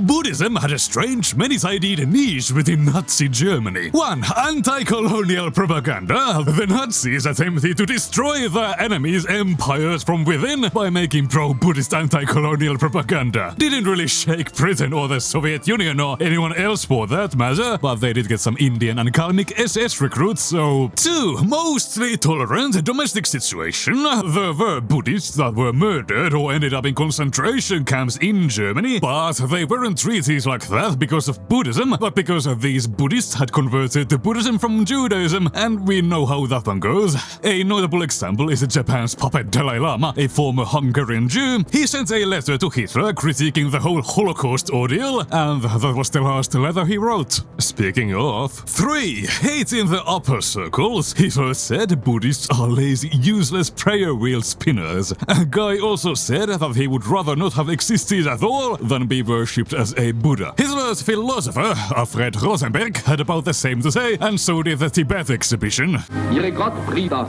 Buddhism had a strange, many-sided niche within Nazi Germany. 1. Anti-colonial propaganda. The Nazis attempted to destroy their enemies' empires from within by making pro-Buddhist anti-colonial propaganda. Didn't really shake Britain or the Soviet Union or anyone else for that matter, but they did get some Indian and Kalmyk SS recruits, so... 2. Mostly tolerant domestic situation. There were Buddhists that were murdered or ended up in concentration camps in Germany, but they weren't treated like that because of Buddhism, but because these Buddhists had converted to Buddhism from Judaism, and we know how that one goes. A notable example is Japan's puppet Dalai Lama, a former Hungarian Jew. He sent a letter to Hitler critiquing the whole Holocaust ordeal, and that was the last letter he wrote. Speaking of... 3. Hate in the upper circles. Hitler said Buddhists are lazy, useless prayer wheel spinners. A guy also said that he would rather not have existed at all than be worshipped as a Buddha. Hitler's philosopher, Alfred Rosenberg, had about the same to say, and so did the Tibet Exhibition. Ihre Gottbrüder,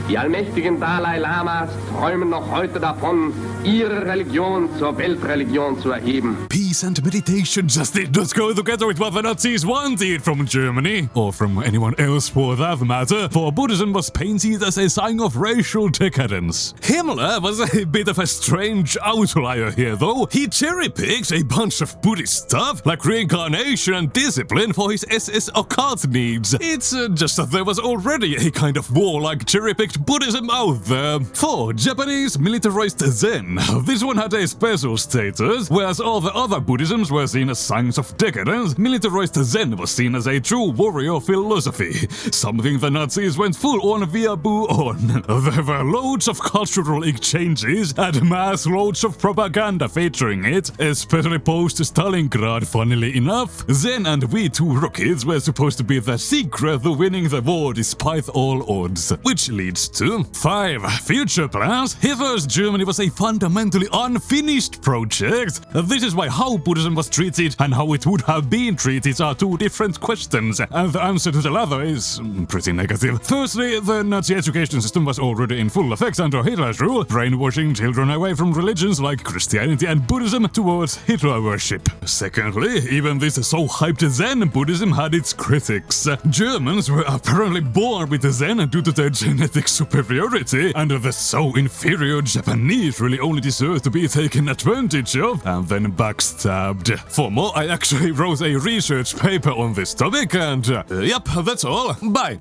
die allmächtigen Dalai Lamas, träumen noch heute davon, ihre Religion zur Weltreligion zu erheben. Peace and meditation just did not go together with what the Nazis wanted from Germany, or from anyone else for that matter, for Buddhism was painted as a sign of racial decadence. Himmler was a bit of a strange outlier here though. He cherry-picked a bunch of Buddhist stuff, like reincarnation and discipline, for his SS occult needs. It's just that there was already a kind of warlike cherry-picked Buddhism out there. 4. Japanese militarized Zen. This one had a special status, whereas all the other Buddhisms were seen as signs of decadence. Militarized Zen was seen as a true warrior philosophy, something the Nazis went full-on weeaboo on. There were loads of cultural exchanges and mass loads of propaganda featuring it, especially post-Stalingrad, funnily enough. Zen and we two rookies were supposed to be the secret to winning the war despite all odds. Which leads to 5. Future plans. Hitler's Germany was a fundamentally unfinished project. This is why how Buddhism was treated and how it would have been treated are two different questions, and the answer to the latter is pretty negative. Firstly, the Nazi education system was already in full effect under Hitler's rule, brainwashing children away from religions like Christianity and Buddhism towards Hitler worship. Secondly, even this so-hyped Zen Buddhism had its critics. Germans were apparently born with Zen due to their genetic superiority, and the so-inferior Japanese really only deserve to be taken advantage of and then backstabbed. For more, I actually wrote a research paper on this topic, and yep, that's all. Bye!